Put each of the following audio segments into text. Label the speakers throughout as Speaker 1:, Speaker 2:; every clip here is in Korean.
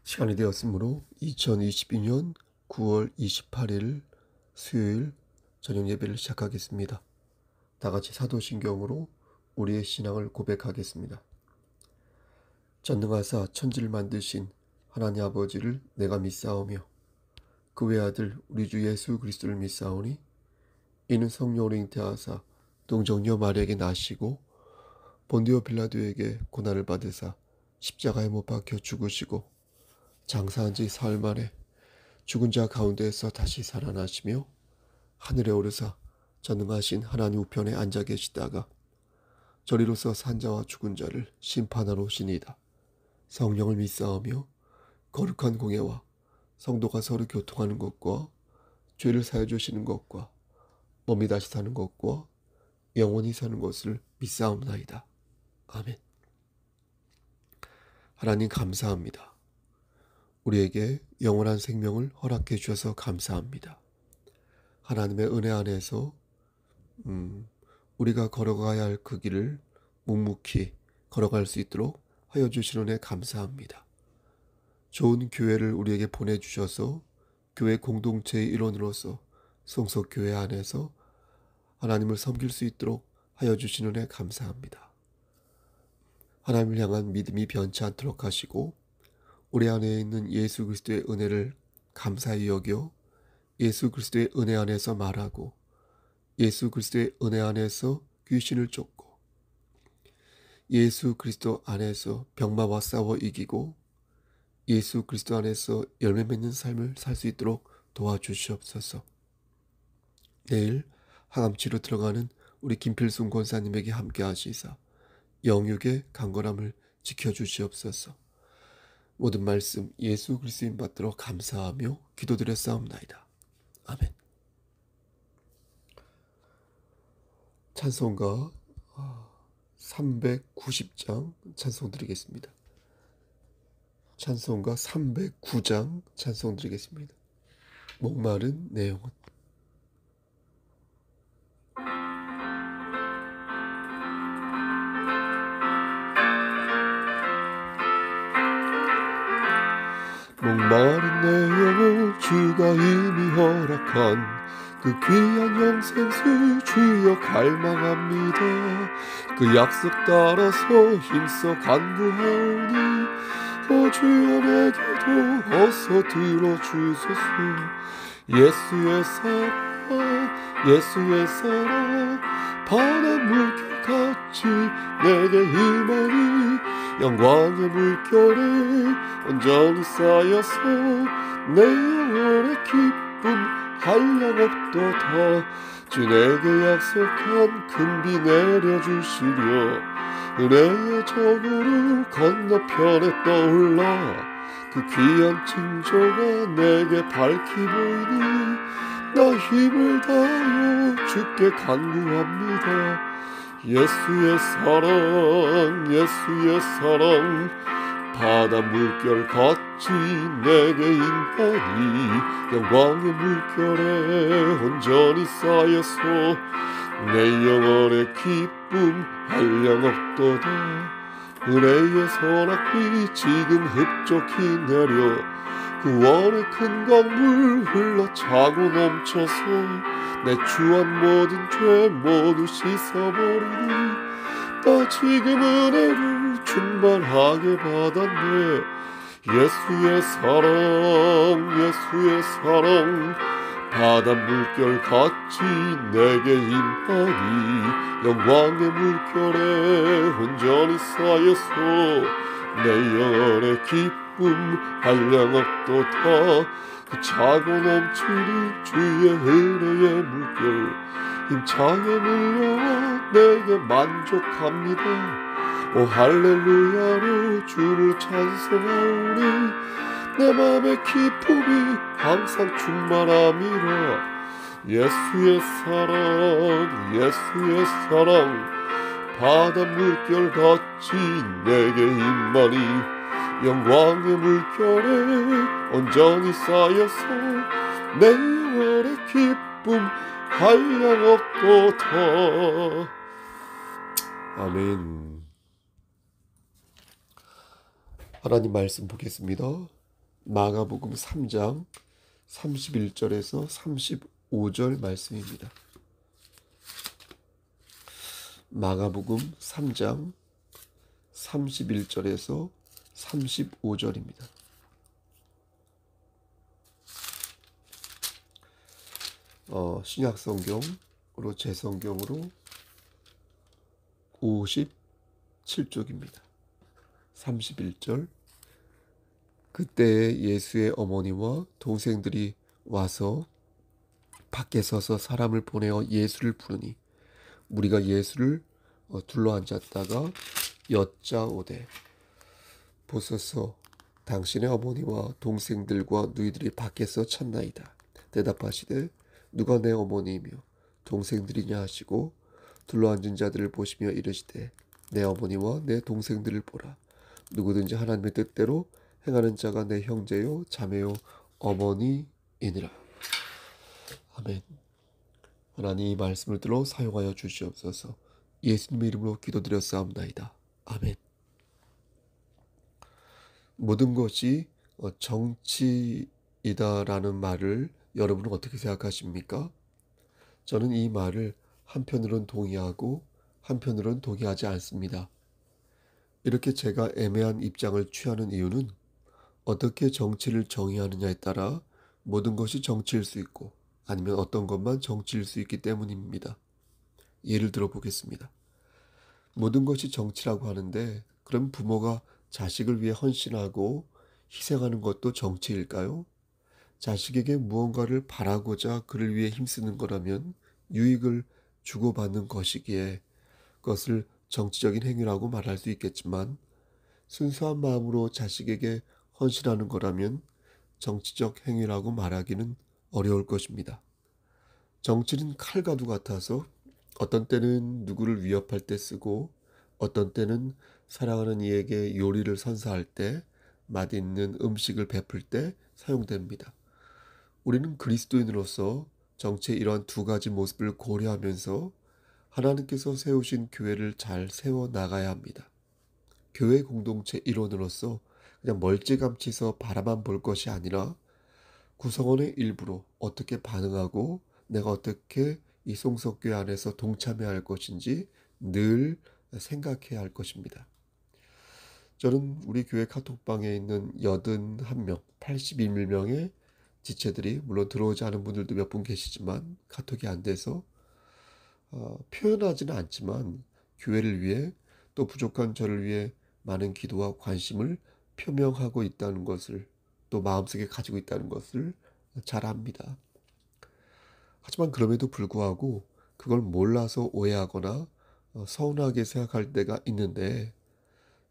Speaker 1: 시간이 되었으므로 2022년 9월 28일 수요일 저녁 예배를 시작하겠습니다. 다 같이 사도신경으로 우리의 신앙을 고백하겠습니다. 전능하사 천지를 만드신 하나님 아버지를 내가 믿사오며 그 외아들 우리 주 예수 그리스도를 믿사오니 이는 성령으로 잉태하사 동정녀 마리아에게 나시고 본디오 빌라도에게 고난을 받으사 십자가에 못 박혀 죽으시고 장사한 지 사흘 만에 죽은 자 가운데에서 다시 살아나시며 하늘에 오르사 전능하신 하나님 우편에 앉아 계시다가 저리로서 산자와 죽은 자를 심판하러 오시니이다. 성령을 믿사오며 거룩한 공예와 성도가 서로 교통하는 것과 죄를 사해 주시는 것과 몸이 다시 사는 것과 영원히 사는 것을 믿사옵나이다. 아멘. 하나님 감사합니다. 우리에게 영원한 생명을 허락해 주셔서 감사합니다. 하나님의 은혜 안에서 우리가 걸어가야 할 그 길을 묵묵히 걸어갈 수 있도록 하여 주신 은혜 감사합니다. 좋은 교회를 우리에게 보내주셔서 교회 공동체의 일원으로서 성석교회 안에서 하나님을 섬길 수 있도록 하여 주신 은혜 감사합니다. 하나님을 향한 믿음이 변치 않도록 하시고 우리 안에 있는 예수 그리스도의 은혜를 감사히 여겨 예수 그리스도의 은혜 안에서 말하고 예수 그리스도의 은혜 안에서 귀신을 쫓고 예수 그리스도 안에서 병마와 싸워 이기고 예수 그리스도 안에서 열매 맺는 삶을 살 수 있도록 도와주시옵소서. 내일 항암치료 들어가는 우리 김필순 권사님에게 함께 하시사 영육의 강건함을 지켜주시옵소서. 모든 말씀 예수 그리스도인 받들어 감사하며 기도드렸사옵나이다. 아멘. 찬송가 390장 찬송 드리겠습니다. 찬송가 309장 찬송 드리겠습니다. 목마른 내 영혼. 목마른 내 영혼 주가 이미 허락한 그 귀한 영생수 주여 갈망합니다. 그 약속 따라서 힘써 간구하오니 주여 내게도 어서 들어주소서. 예수의 사랑 예수의 사랑 바람 물결같이 내게 임하니 영광의 물결에 온전히 쌓여서 내 영혼의 기쁨 한량없도다. 주 내게 약속한 큰 비 내려주시려 은혜의 저구로 건너편에 떠올라 그 귀한 징조가 내게 밝히 보이니 나 힘을 다하여 주께 간구합니다. 예수의 사랑 예수의 사랑 바다 물결 같이 내게 임하니 영광의 물결에 온전히 쌓여서 내 영혼의 기쁨 한량없도다. 은혜의 소낙비 지금 흡족히 내려 구원의 큰 강물 흘러차고 넘쳐서 내 추한 모든 죄 모두 씻어버리니 나 지금 은혜를 충만하게 받았네. 예수의 사랑 예수의 사랑 바다 물결 같이 내게 임하니 영광의 물결에 온전히 쌓여서 내 영혼의 기쁨 한량없도다. 그 차고 넘치는 주의 은혜의 물결 힘차게 밀려와 내게 만족합니다. 오 할렐루야로 주를 찬송하오니 내 맘의 기쁨이 항상 충만함이라. 예수의 사랑 예수의 사랑 바다 물결 같이 내게 임하니 영광의 물결에 온전히 쌓여서 내 영혼의 기쁨 한량없도다. 아멘. 하나님 말씀 보겠습니다. 마가복음 3장 31절에서 35절 말씀입니다. 마가복음 3장 31절에서 35절입니다. 신약성경으로 제 성경으로 57쪽입니다. 31절. 그때 예수의 어머니와 동생들이 와서 밖에 서서 사람을 보내어 예수를 부르니 무리가 예수를 둘러앉았다가 여짜오되 보소서 당신의 어머니와 동생들과 너희들이 밖에서 찾나이다. 대답하시되 누가 내 어머니이며 동생들이냐 하시고 둘러앉은 자들을 보시며 이르시되 내 어머니와 내 동생들을 보라. 누구든지 하나님의 뜻대로 행하는 자가 내 형제요 자매요 어머니이니라. 아멘. 하나님 이 말씀을 들어 사용하여 주시옵소서. 예수님의 이름으로 기도드렸사옵나이다. 아멘. 모든 것이 정치이다라는 말을 여러분은 어떻게 생각하십니까? 저는 이 말을 한편으론 동의하고 한편으론 동의하지 않습니다. 이렇게 제가 애매한 입장을 취하는 이유는 어떻게 정치를 정의하느냐에 따라 모든 것이 정치일 수 있고 아니면 어떤 것만 정치일 수 있기 때문입니다. 예를 들어 보겠습니다. 모든 것이 정치라고 하는데 그럼 부모가 자식을 위해 헌신하고 희생하는 것도 정치일까요? 자식에게 무언가를 바라고자 그를 위해 힘쓰는 거라면 유익을 주고받는 것이기에 그것을 정치적인 행위라고 말할 수 있겠지만 순수한 마음으로 자식에게 헌신하는 거라면 정치적 행위라고 말하기는 어려울 것입니다. 정치는 칼과도 같아서 어떤 때는 누구를 위협할 때 쓰고 어떤 때는 사랑하는 이에게 요리를 선사할 때 맛있는 음식을 베풀 때 사용됩니다. 우리는 그리스도인으로서 정치의 이러한 두 가지 모습을 고려하면서 하나님께서 세우신 교회를 잘 세워나가야 합니다. 교회 공동체 일원으로서 그냥 멀찌감치서 바라만 볼 것이 아니라 구성원의 일부로 어떻게 반응하고 내가 어떻게 이 송석교회 안에서 동참해야 할 것인지 늘 생각해야 할 것입니다. 저는 우리 교회 카톡방에 있는 81명, 81명의 지체들이 물론 들어오지 않은 분들도 몇 분 계시지만 카톡이 안 돼서 표현하지는 않지만 교회를 위해 또 부족한 저를 위해 많은 기도와 관심을 표명하고 있다는 것을 또 마음속에 가지고 있다는 것을 잘 압니다. 하지만 그럼에도 불구하고 그걸 몰라서 오해하거나 서운하게 생각할 때가 있는데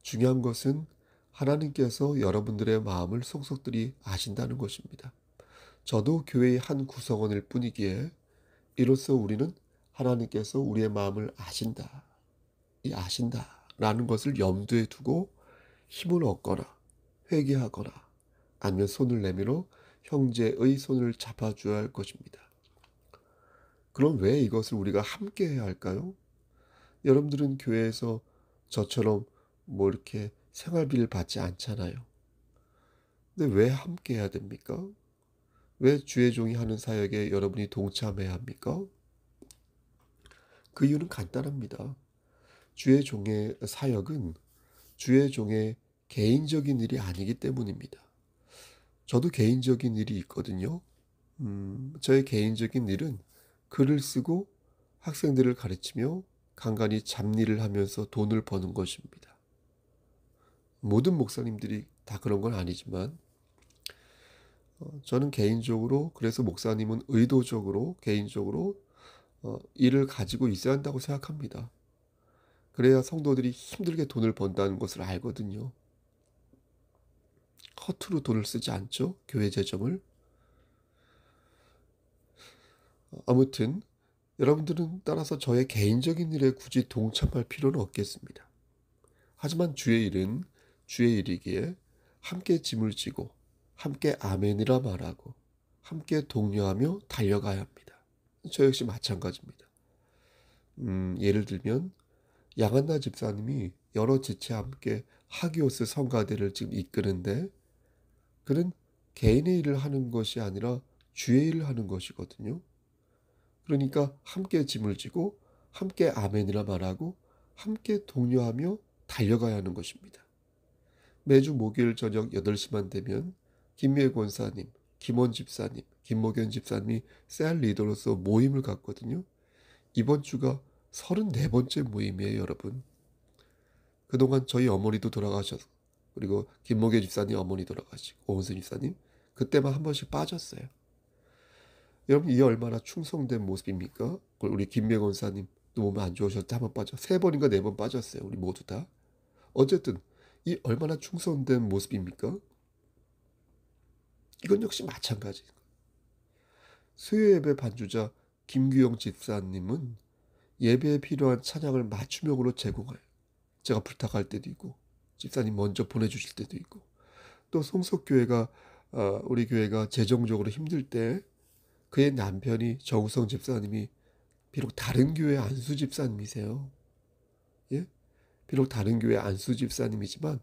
Speaker 1: 중요한 것은 하나님께서 여러분들의 마음을 속속들이 아신다는 것입니다. 저도 교회의 한 구성원일 뿐이기에 이로써 우리는 하나님께서 우리의 마음을 아신다라는 것을 염두에 두고 힘을 얻거나 회개하거나 아니면 손을 내밀어 형제의 손을 잡아줘야 할 것입니다. 그럼 왜 이것을 우리가 함께 해야 할까요? 여러분들은 교회에서 저처럼 이렇게 생활비를 받지 않잖아요. 근데 왜 함께 해야 됩니까? 왜 주의 종이 하는 사역에 여러분이 동참해야 합니까? 그 이유는 간단합니다. 주의 종의 사역은 주의 종의 개인적인 일이 아니기 때문입니다. 저도 개인적인 일이 있거든요. 저의 개인적인 일은 글을 쓰고 학생들을 가르치며 간간히 잡일을 하면서 돈을 버는 것입니다. 모든 목사님들이 다 그런 건 아니지만 저는 개인적으로 그래서 목사님은 의도적으로 개인적으로 일을 가지고 있어야 한다고 생각합니다. 그래야 성도들이 힘들게 돈을 번다는 것을 알거든요. 허투루 돈을 쓰지 않죠. 교회 재정을. 아무튼 여러분들은 따라서 저의 개인적인 일에 굳이 동참할 필요는 없겠습니다. 하지만 주의 일은 주의 일이기에 함께 짐을 지고 함께 아멘이라 말하고 함께 독려하며 달려가야 합니다. 저 역시 마찬가지입니다. 예를 들면 양한나 집사님이 여러 지체와 함께 하기오스 성가대를 지금 이끄는데 그는 개인의 일을 하는 것이 아니라 주의 일을 하는 것이거든요. 그러니까 함께 짐을 지고 함께 아멘이라 말하고 함께 독려하며 달려가야 하는 것입니다. 매주 목요일 저녁 8시만 되면 김미애 권사님, 김원 집사님, 김목연 집사님이 셀 리더로서 모임을 갖거든요. 이번 주가 34번째 모임이에요, 여러분. 그동안 저희 어머니도 돌아가셔서, 그리고 김목연 집사님 어머니 돌아가시고 오은순 집사님 그때만 한 번씩 빠졌어요. 여러분, 이게 얼마나 충성된 모습입니까? 우리 김미애 권사님 몸이 안 좋으셔서 한 번 빠져 3번인가 4번 빠졌어요. 우리 모두 다. 어쨌든 이 얼마나 충성된 모습입니까? 이건 역시 마찬가지예요. 수요 예배 반주자 김규영 집사님은 예배에 필요한 찬양을 맞춤형으로 제공해요. 제가 부탁할 때도 있고 집사님 먼저 보내주실 때도 있고, 또 송석교회가 우리 교회가 재정적으로 힘들 때 그의 남편이 정우성 집사님이 비록 다른 교회 안수 집사님이세요. 예? 비록 다른 교회 안수 집사님이지만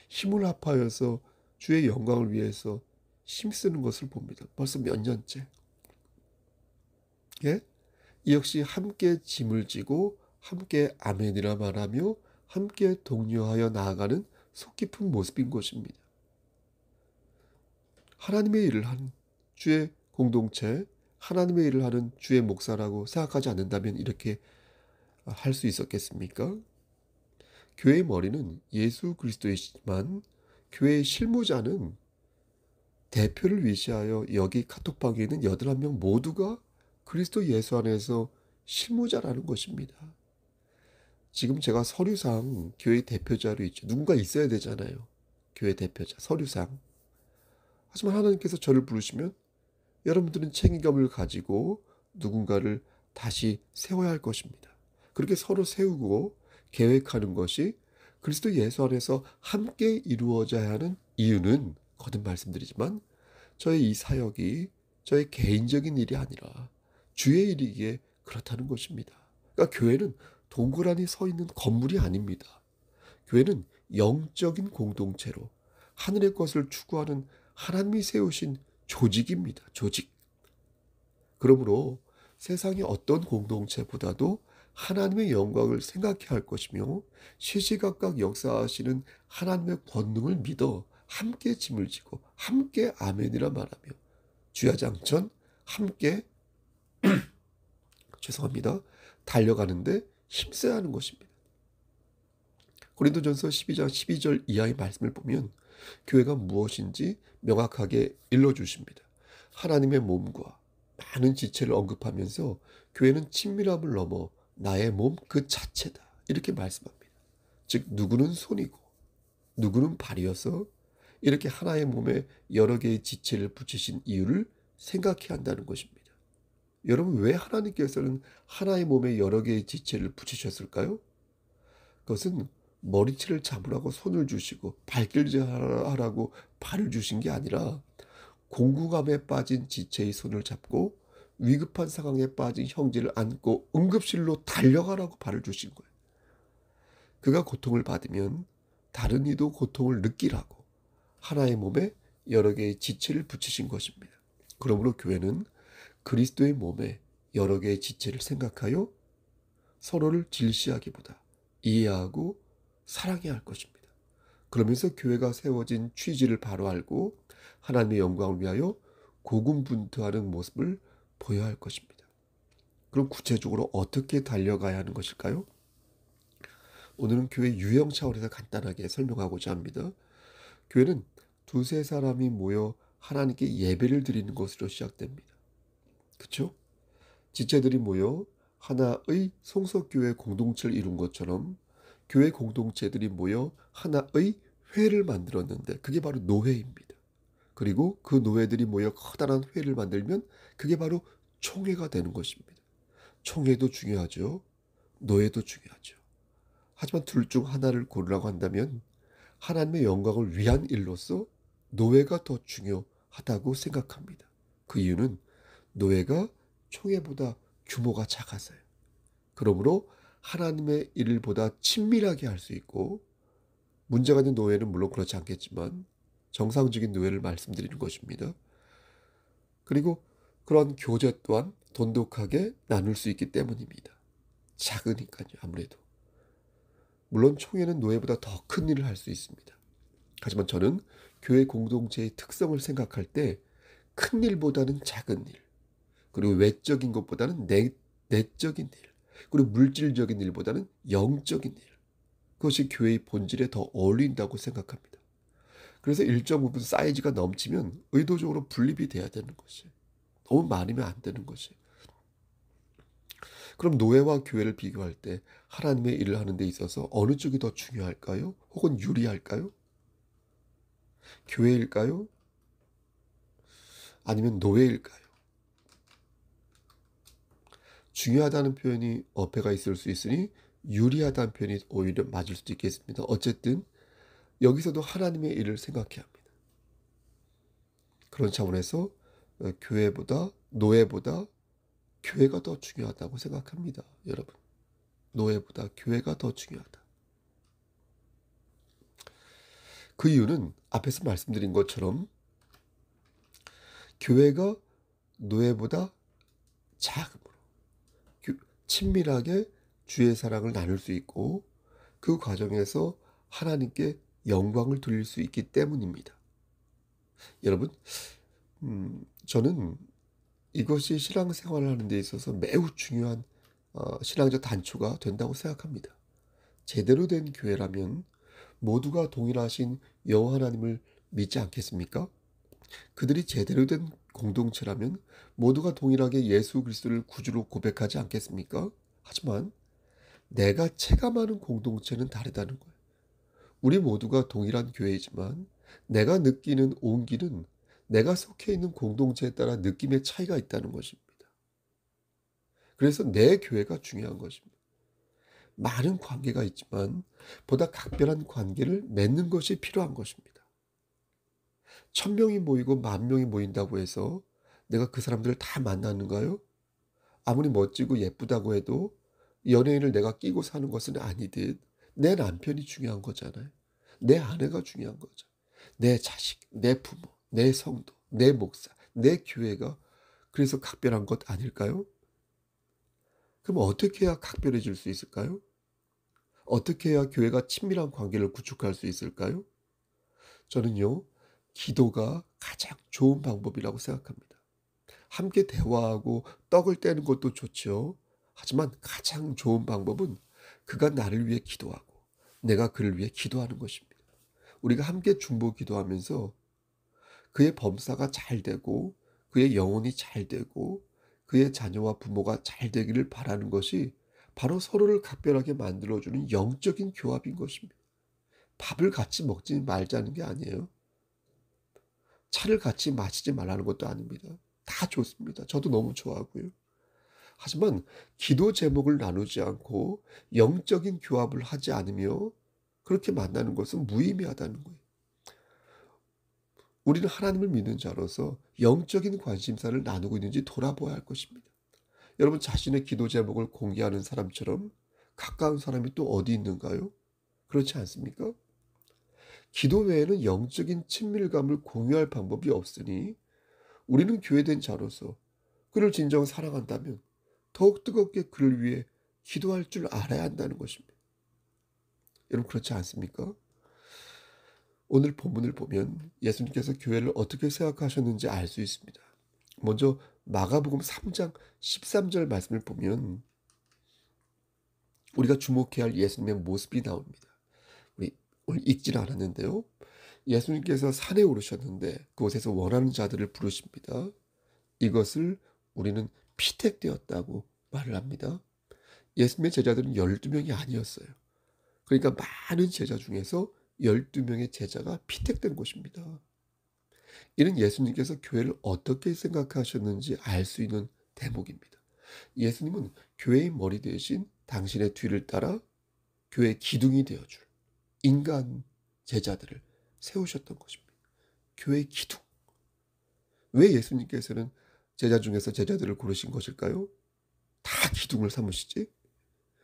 Speaker 1: 힘을 합하여서 주의 영광을 위해서 힘쓰는 것을 봅니다. 벌써 몇 년째. 예? 이 역시 함께 짐을 지고 함께 아멘이라 말하며 함께 독려하여 나아가는 속 깊은 모습인 것입니다. 하나님의 일을 하는 주의 공동체, 하나님의 일을 하는 주의 목사라고 생각하지 않는다면 이렇게 할 수 있었겠습니까? 교회의 머리는 예수 그리스도이지만 교회의 실무자는 대표를 위시하여 여기 카톡방에 있는 81명 모두가 그리스도 예수 안에서 실무자라는 것입니다. 지금 제가 서류상 교회 대표자로 있죠. 누군가 있어야 되잖아요. 교회 대표자, 서류상. 하지만 하나님께서 저를 부르시면 여러분들은 책임감을 가지고 누군가를 다시 세워야 할 것입니다. 그렇게 서로 세우고 계획하는 것이 그리스도 예수 안에서 함께 이루어져야 하는 이유는, 거듭 말씀드리지만 저의 이 사역이 저의 개인적인 일이 아니라 주의 일이기에 그렇다는 것입니다. 그러니까 교회는 동그라니 서 있는 건물이 아닙니다. 교회는 영적인 공동체로 하늘의 것을 추구하는 하나님이 세우신 조직입니다. 조직. 그러므로 세상의 어떤 공동체보다도 하나님의 영광을 생각해야 할 것이며 시시각각 역사하시는 하나님의 권능을 믿어 함께 짐을 지고 함께 아멘이라 말하며 주야장천 함께 죄송합니다. 달려가는데 힘써야 하는 것입니다. 고린도전서 12장 12절 이하의 말씀을 보면 교회가 무엇인지 명확하게 일러주십니다. 하나님의 몸과 많은 지체를 언급하면서 교회는 친밀함을 넘어 나의 몸 그 자체다, 이렇게 말씀합니다. 즉 누구는 손이고 누구는 발이어서 이렇게 하나의 몸에 여러 개의 지체를 붙이신 이유를 생각해야 한다는 것입니다. 여러분, 왜 하나님께서는 하나의 몸에 여러 개의 지체를 붙이셨을까요? 그것은 머리채를 잡으라고 손을 주시고 발길질하라고 발을 주신 게 아니라 공구감에 빠진 지체의 손을 잡고 위급한 상황에 빠진 형제를 안고 응급실로 달려가라고 발을 주신 거예요. 그가 고통을 받으면 다른 이도 고통을 느끼라고 하나의 몸에 여러 개의 지체를 붙이신 것입니다. 그러므로 교회는 그리스도의 몸에 여러 개의 지체를 생각하여 서로를 질시하기보다 이해하고 사랑해야 할 것입니다. 그러면서 교회가 세워진 취지를 바로 알고 하나님의 영광을 위하여 고군분투하는 모습을 보여야 할 것입니다. 그럼 구체적으로 어떻게 달려가야 하는 것일까요? 오늘은 교회 유형 차원에서 간단하게 설명하고자 합니다. 교회는 두세 사람이 모여 하나님께 예배를 드리는 것으로 시작됩니다. 그렇죠? 지체들이 모여 하나의 성서교회 공동체를 이룬 것처럼 교회 공동체들이 모여 하나의 회를 만들었는데 그게 바로 노회입니다. 그리고 그 노회들이 모여 커다란 회를 만들면 그게 바로 총회가 되는 것입니다. 총회도 중요하죠. 노회도 중요하죠. 하지만 둘 중 하나를 고르라고 한다면 하나님의 영광을 위한 일로서 노회가 더 중요하다고 생각합니다. 그 이유는 노회가 총회보다 규모가 작아서요. 그러므로 하나님의 일보다 친밀하게 할 수 있고, 문제가 있는 노예는 물론 그렇지 않겠지만 정상적인 노예를 말씀드리는 것입니다. 그리고 그런 교제 또한 돈독하게 나눌 수 있기 때문입니다. 작으니까요, 아무래도. 물론 총회는 노예보다 더 큰 일을 할 수 있습니다. 하지만 저는 교회 공동체의 특성을 생각할 때 큰 일보다는 작은 일, 그리고 외적인 것보다는 내적인 일, 그리고 물질적인 일보다는 영적인 일, 그것이 교회의 본질에 더 어울린다고 생각합니다. 그래서 일정 부분 사이즈가 넘치면 의도적으로 분립이 돼야 되는 것이, 너무 많으면 안 되는 것이. 그럼 노예와 교회를 비교할 때 하나님의 일을 하는 데 있어서 어느 쪽이 더 중요할까요? 혹은 유리할까요? 교회일까요? 아니면 노예일까요? 중요하다는 표현이 어폐가 있을 수 있으니 유리하다는 표현이 오히려 맞을 수도 있겠습니다. 어쨌든 여기서도 하나님의 일을 생각해야 합니다. 그런 차원에서 교회보다 노예보다 교회가 더 중요하다고 생각합니다. 여러분, 노예보다 교회가 더 중요하다. 그 이유는 앞에서 말씀드린 것처럼 교회가 노예보다 작음으로 친밀하게 주의 사랑을 나눌 수 있고 그 과정에서 하나님께 영광을 돌릴 수 있기 때문입니다. 여러분, 저는 이것이 신앙생활을 하는 데 있어서 매우 중요한 신앙적 단초가 된다고 생각합니다. 제대로 된 교회라면 모두가 동일하신 여호와 하나님을 믿지 않겠습니까? 그들이 제대로 된 공동체라면 모두가 동일하게 예수 그리스도를 구주로 고백하지 않겠습니까? 하지만 내가 체감하는 공동체는 다르다는 거예요. 우리 모두가 동일한 교회이지만 내가 느끼는 온기는 내가 속해 있는 공동체에 따라 느낌의 차이가 있다는 것입니다. 그래서 내 교회가 중요한 것입니다. 많은 관계가 있지만 보다 각별한 관계를 맺는 것이 필요한 것입니다. 1000명이 모이고 10,000명이 모인다고 해서 내가 그 사람들을 다 만나는가요? 아무리 멋지고 예쁘다고 해도 연예인을 내가 끼고 사는 것은 아니듯 내 남편이 중요한 거잖아요. 내 아내가 중요한 거죠. 내 자식, 내 부모, 내 성도, 내 목사, 내 교회가 그래서 각별한 것 아닐까요? 그럼 어떻게 해야 각별해질 수 있을까요? 어떻게 해야 교회가 친밀한 관계를 구축할 수 있을까요? 저는요, 기도가 가장 좋은 방법이라고 생각합니다. 함께 대화하고 떡을 떼는 것도 좋죠. 하지만 가장 좋은 방법은 그가 나를 위해 기도하고 내가 그를 위해 기도하는 것입니다. 우리가 함께 중보 기도하면서 그의 범사가 잘 되고 그의 영혼이 잘 되고 그의 자녀와 부모가 잘 되기를 바라는 것이 바로 서로를 각별하게 만들어주는 영적인 교합인 것입니다. 밥을 같이 먹지 말자는 게 아니에요. 차를 같이 마시지 말라는 것도 아닙니다. 다 좋습니다. 저도 너무 좋아하고요. 하지만 기도 제목을 나누지 않고 영적인 교합을 하지 않으며 그렇게 만나는 것은 무의미하다는 거예요. 우리는 하나님을 믿는 자로서 영적인 관심사를 나누고 있는지 돌아보아야 할 것입니다. 여러분 자신의 기도 제목을 공개하는 사람처럼 가까운 사람이 또 어디 있는가요? 그렇지 않습니까? 기도 외에는 영적인 친밀감을 공유할 방법이 없으니 우리는 교회된 자로서 그를 진정 사랑한다면 더욱 뜨겁게 그를 위해 기도할 줄 알아야 한다는 것입니다. 여러분 그렇지 않습니까? 오늘 본문을 보면 예수님께서 교회를 어떻게 생각하셨는지 알 수 있습니다. 먼저 마가복음 3장 13절 말씀을 보면 우리가 주목해야 할 예수님의 모습이 나옵니다. 우리 오늘 읽지는 않았는데요. 예수님께서 산에 오르셨는데 그곳에서 원하는 자들을 부르십니다. 이것을 우리는 피택되었다고 말을 합니다. 예수님의 제자들은 12명이 아니었어요. 그러니까 많은 제자 중에서 12명의 제자가 피택된 것입니다. 이는 예수님께서 교회를 어떻게 생각하셨는지 알 수 있는 대목입니다. 예수님은 교회의 머리 대신 당신의 뒤를 따라 교회의 기둥이 되어줄 인간 제자들을 세우셨던 것입니다. 교회의 기둥. 왜 예수님께서는 제자 중에서 제자들을 고르신 것일까요? 다 기둥을 삼으시지?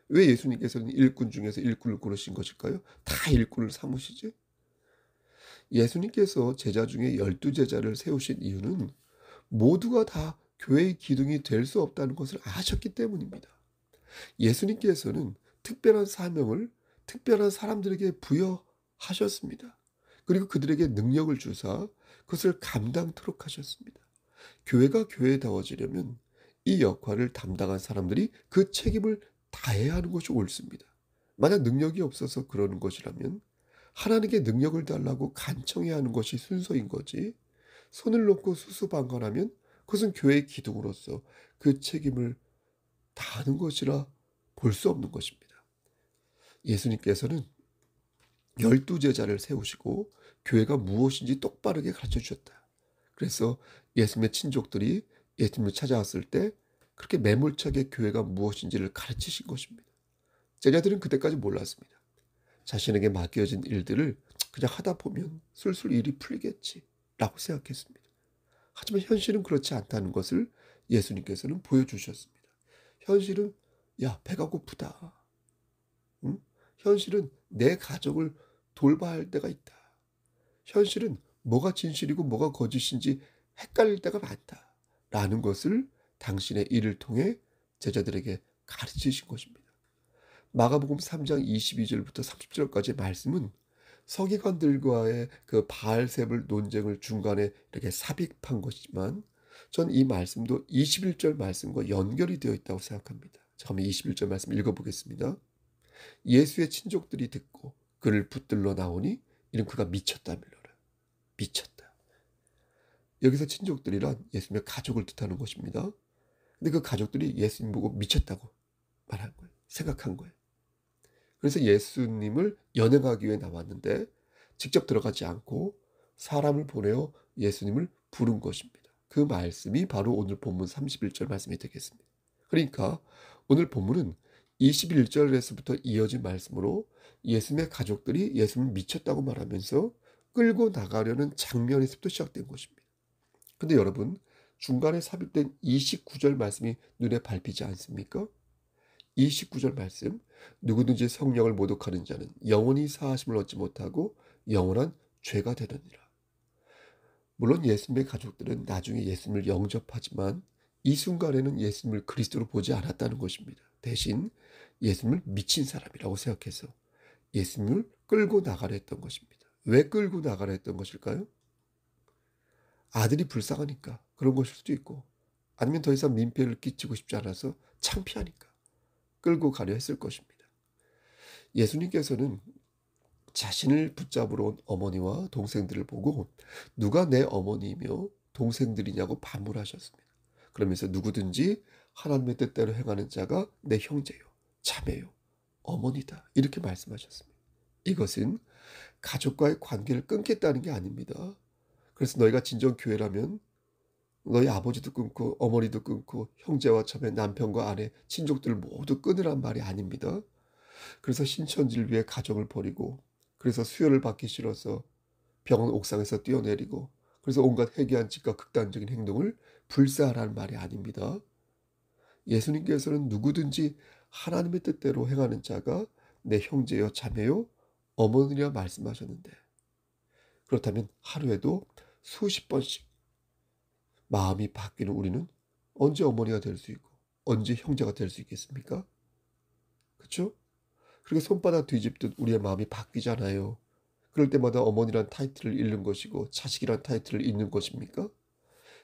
Speaker 1: 왜 예수님께서는 일꾼 중에서 일꾼을 고르신 것일까요? 다 일꾼을 삼으시지? 예수님께서 제자 중에 12제자를 세우신 이유는 모두가 다 교회의 기둥이 될 수 없다는 것을 아셨기 때문입니다. 예수님께서는 특별한 사명을 특별한 사람들에게 부여하셨습니다. 그리고 그들에게 능력을 주사 그것을 감당토록 하셨습니다. 교회가 교회다워지려면 이 역할을 담당한 사람들이 그 책임을 다해야 하는 것이 옳습니다. 만약 능력이 없어서 그러는 것이라면 하나님께 능력을 달라고 간청해야 하는 것이 순서인 거지, 손을 놓고 수수방관하면 그것은 교회의 기둥으로서 그 책임을 다하는 것이라 볼 수 없는 것입니다. 예수님께서는 12제자를 세우시고 교회가 무엇인지 똑바르게 가르쳐 주셨다. 그래서 예수님의 친족들이 예수님을 찾아왔을 때 그렇게 매몰차게 교회가 무엇인지를 가르치신 것입니다. 제자들은 그때까지 몰랐습니다. 자신에게 맡겨진 일들을 그냥 하다 보면 술술 일이 풀리겠지 라고 생각했습니다. 하지만 현실은 그렇지 않다는 것을 예수님께서는 보여주셨습니다. 현실은 야, 배가 고프다. 응? 현실은 내 가족을 돌봐야 할 때가 있다. 현실은 뭐가 진실이고 뭐가 거짓인지 헷갈릴 때가 많다. 라는 것을 당신의 일을 통해 제자들에게 가르치신 것입니다. 마가복음 3장 22절부터 30절까지의 말씀은 서기관들과의 그 바알세불 논쟁을 중간에 이렇게 삽입한 것이지만 전 이 말씀도 21절 말씀과 연결이 되어 있다고 생각합니다. 자, 그럼 21절 말씀 읽어보겠습니다. 예수의 친족들이 듣고 그를 붙들러 나오니 이는 그가 미쳤다 밀러라. 미쳤다. 여기서 친족들이란 예수님의 가족을 뜻하는 것입니다. 근데 그 가족들이 예수님 보고 미쳤다고 말한 거예요. 생각한 거예요. 그래서 예수님을 연행하기 위해 나왔는데 직접 들어가지 않고 사람을 보내어 예수님을 부른 것입니다. 그 말씀이 바로 오늘 본문 31절 말씀이 되겠습니다. 그러니까 오늘 본문은 21절에서부터 이어진 말씀으로 예수님의 가족들이 예수님을 미쳤다고 말하면서 끌고 나가려는 장면에서부터 시작된 것입니다. 근데 여러분, 중간에 삽입된 29절 말씀이 눈에 밟히지 않습니까? 29절 말씀, 누구든지 성령을 모독하는 자는 영원히 사하심을 얻지 못하고 영원한 죄가 되느니라. 물론 예수님의 가족들은 나중에 예수님을 영접하지만 이 순간에는 예수님을 그리스도로 보지 않았다는 것입니다. 대신 예수님을 미친 사람이라고 생각해서 예수님을 끌고 나가려 했던 것입니다. 왜 끌고 나가려 했던 것일까요? 아들이 불쌍하니까 그런 것일 수도 있고, 아니면 더 이상 민폐를 끼치고 싶지 않아서 창피하니까 끌고 가려 했을 것입니다. 예수님께서는 자신을 붙잡으러 온 어머니와 동생들을 보고 누가 내 어머니이며 동생들이냐고 반문하셨습니다. 그러면서 누구든지 하나님의 뜻대로 행하는 자가 내 형제요, 자매요, 어머니다 이렇게 말씀하셨습니다. 이것은 가족과의 관계를 끊겠다는 게 아닙니다. 그래서 너희가 진정 교회라면 너희 아버지도 끊고 어머니도 끊고 형제와 자매, 남편과 아내, 친족들을 모두 끊으란 말이 아닙니다. 그래서 신천지를 위해 가정을 버리고, 그래서 수혈을 받기 싫어서 병원 옥상에서 뛰어내리고, 그래서 온갖 해괴한 짓과 극단적인 행동을 불사하라는 말이 아닙니다. 예수님께서는 누구든지 하나님의 뜻대로 행하는 자가 내 형제요, 자매요, 어머니라 말씀하셨는데, 그렇다면 하루에도 수십 번씩 마음이 바뀌는 우리는 언제 어머니가 될 수 있고 언제 형제가 될 수 있겠습니까? 그렇죠? 그렇게 손바닥 뒤집듯 우리의 마음이 바뀌잖아요. 그럴 때마다 어머니란 타이틀을 잃는 것이고 자식이란 타이틀을 잃는 것입니까?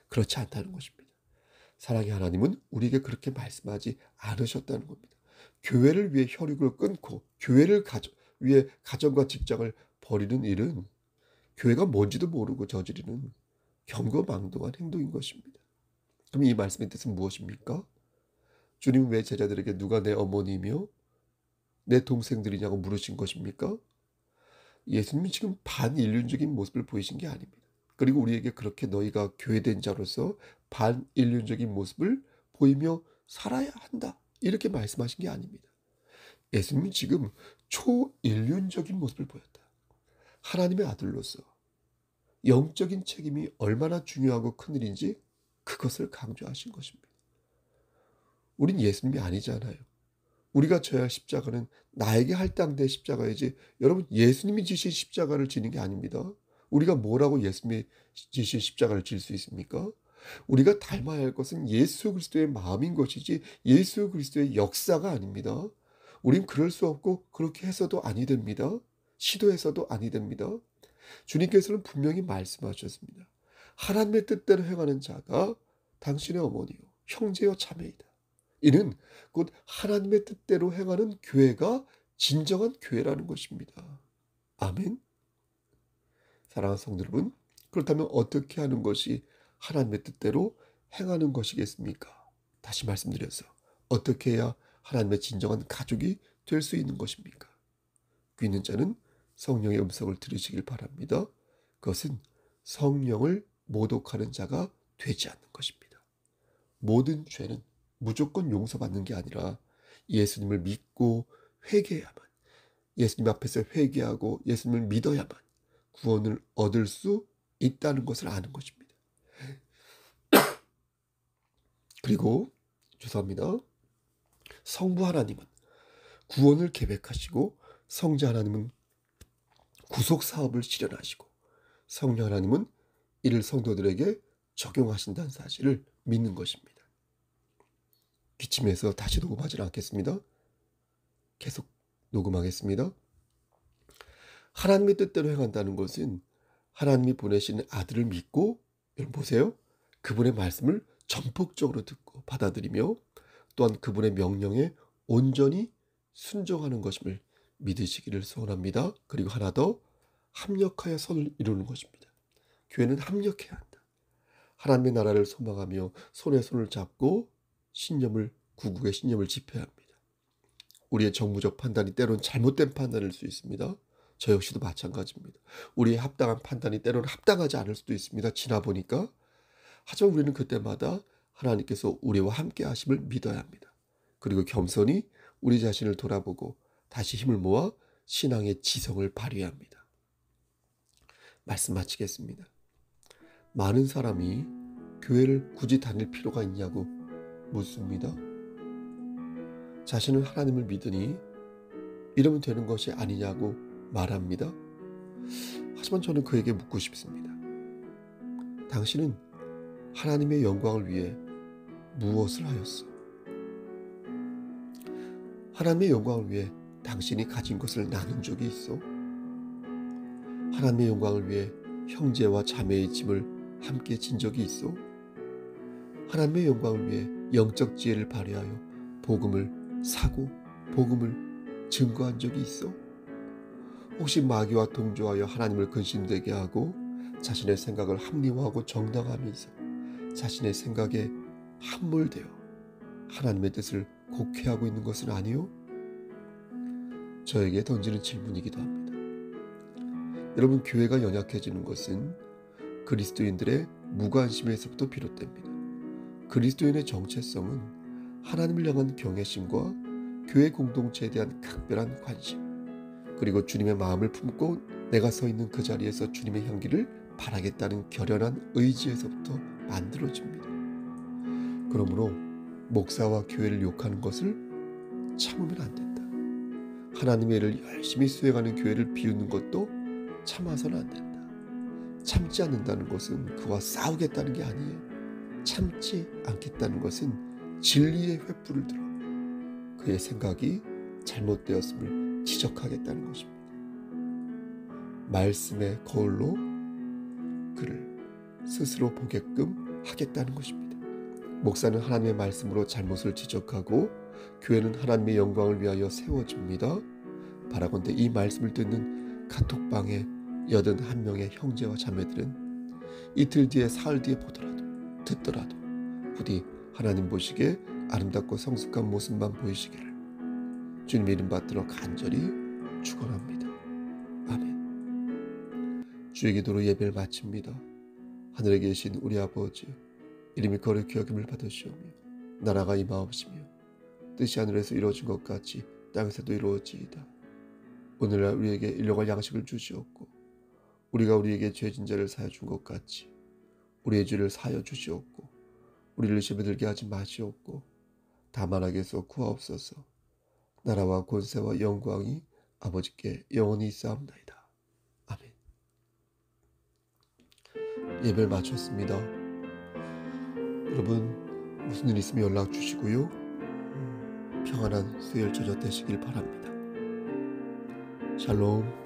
Speaker 1: 그렇지 않다는 것입니다. 사랑의 하나님은 우리에게 그렇게 말씀하지 않으셨다는 겁니다. 교회를 위해 혈육을 끊고 교회를 위해 가정과 직장을 버리는 일은 교회가 뭔지도 모르고 저지르는 경거망동한 행동인 것입니다. 그럼 이 말씀의 뜻은 무엇입니까? 주님은 왜 제자들에게 누가 내 어머니이며 내 동생들이냐고 물으신 것입니까? 예수님이 지금 반인륜적인 모습을 보이신 게 아닙니다. 그리고 우리에게 그렇게 너희가 교회된 자로서 반인륜적인 모습을 보이며 살아야 한다 이렇게 말씀하신 게 아닙니다. 예수님은 지금 초인륜적인 모습을 보였다. 하나님의 아들로서 영적인 책임이 얼마나 중요하고 큰일인지 그것을 강조하신 것입니다. 우린 예수님이 아니잖아요. 우리가 져야 할 십자가는 나에게 할당된 십자가이지 여러분 예수님이 지신 십자가를 지는 게 아닙니다. 우리가 뭐라고 예수님의 지신 십자가를 질 수 있습니까? 우리가 닮아야 할 것은 예수 그리스도의 마음인 것이지 예수 그리스도의 역사가 아닙니다. 우린 그럴 수 없고 그렇게 해서도 아니 됩니다. 시도해서도 아니 됩니다. 주님께서는 분명히 말씀하셨습니다. 하나님의 뜻대로 행하는 자가 당신의 어머니요 형제요 자매이다. 이는 곧 하나님의 뜻대로 행하는 교회가 진정한 교회라는 것입니다. 아멘. 사랑하는 성도 여러분, 그렇다면 어떻게 하는 것이 하나님의 뜻대로 행하는 것이겠습니까? 다시 말씀드려서 어떻게 해야 하나님의 진정한 가족이 될 수 있는 것입니까? 귀 있는 자는 성령의 음성을 들으시길 바랍니다. 그것은 성령을 모독하는 자가 되지 않는 것입니다. 모든 죄는 무조건 용서받는 게 아니라 예수님을 믿고 회개해야만, 예수님 앞에서 회개하고 예수님을 믿어야만 구원을 얻을 수 있다는 것을 아는 것입니다. 그리고 죄송합니다. 성부 하나님은 구원을 계획하시고 성자 하나님은 구속 사업을 실현하시고 성령 하나님은 이를 성도들에게 적용하신다는 사실을 믿는 것입니다. 기침해서 다시 녹음하지 않겠습니다. 계속 녹음하겠습니다. 하나님의 뜻대로 행한다는 것은 하나님이 보내신 아들을 믿고, 여러분 보세요. 그분의 말씀을 전폭적으로 듣고 받아들이며 또한 그분의 명령에 온전히 순종하는 것임을 믿으시기를 소원합니다. 그리고 하나 더, 합력하여 선을 이루는 것입니다. 교회는 합력해야 한다. 하나님의 나라를 소망하며 손에 손을 잡고 구국의 신념을 집회해야 합니다. 우리의 정무적 판단이 때론 잘못된 판단일 수 있습니다. 저 역시도 마찬가지입니다. 우리의 합당한 판단이 때로는 합당하지 않을 수도 있습니다. 지나 보니까. 하지만 우리는 그때마다 하나님께서 우리와 함께 하심을 믿어야 합니다. 그리고 겸손히 우리 자신을 돌아보고 다시 힘을 모아 신앙의 지성을 발휘해야 합니다. 말씀 마치겠습니다. 많은 사람이 교회를 굳이 다닐 필요가 있냐고 묻습니다. 자신은 하나님을 믿으니 이러면 되는 것이 아니냐고 말합니다. 하지만 저는 그에게 묻고 싶습니다. 당신은 하나님의 영광을 위해 무엇을 하였어? 하나님의 영광을 위해 당신이 가진 것을 나눈 적이 있어? 하나님의 영광을 위해 형제와 자매의 짐을 함께 진 적이 있어? 하나님의 영광을 위해 영적 지혜를 발휘하여 복음을 사고 복음을 증거한 적이 있어? 혹시 마귀와 동조하여 하나님을 근심되게 하고 자신의 생각을 합리화하고 정당화하면서 자신의 생각에 함몰되어 하나님의 뜻을 곡해하고 있는 것은 아니요? 저에게 던지는 질문이기도 합니다. 여러분, 교회가 연약해지는 것은 그리스도인들의 무관심에서부터 비롯됩니다. 그리스도인의 정체성은 하나님을 향한 경외심과 교회 공동체에 대한 각별한 관심, 그리고 주님의 마음을 품고 내가 서 있는 그 자리에서 주님의 향기를 바라겠다는 결연한 의지에서부터 만들어집니다. 그러므로 목사와 교회를 욕하는 것을 참으면 안 된다. 하나님의 일을 열심히 수행하는 교회를 비웃는 것도 참아서는 안 된다. 참지 않는다는 것은 그와 싸우겠다는 게 아니에요. 참지 않겠다는 것은 진리의 횃불을 들어 그의 생각이 잘못되었음을 지적하겠다는 것입니다. 말씀의 거울로 그를 스스로 보게끔 하겠다는 것입니다. 목사는 하나님의 말씀으로 잘못을 지적하고 교회는 하나님의 영광을 위하여 세워집니다. 바라건대 이 말씀을 듣는 카톡방의 81명의 형제와 자매들은 이틀 뒤에 사흘 뒤에 보더라도 듣더라도 부디 하나님 보시기에 아름답고 성숙한 모습만 보이시기를 주님의 이름 받들어 간절히 축원합니다. 아멘. 주의 기도로 예배를 마칩니다. 하늘에 계신 우리 아버지, 이름이 거룩히 여김을 받으시오며 나라가 임하옵시며 뜻이 하늘에서 이루어진 것 같이 땅에서도 이루어지이다. 오늘날 우리에게 일용할 양식을 주시옵고 우리가 우리에게 죄진 자를 사하여 준 것 같이 우리의 죄를 사하여 주시옵고 우리를 시험에 들게 하지 마시옵고 다만 악에서 구하옵소서. 나라와 권세와 영광이 아버지께 영원히 있사옵나이다. 아멘. 예배를 마쳤습니다. 여러분 무슨 일 있으면 연락 주시고요. 평안한 수요일 저녁 되시길 바랍니다. 샬롬.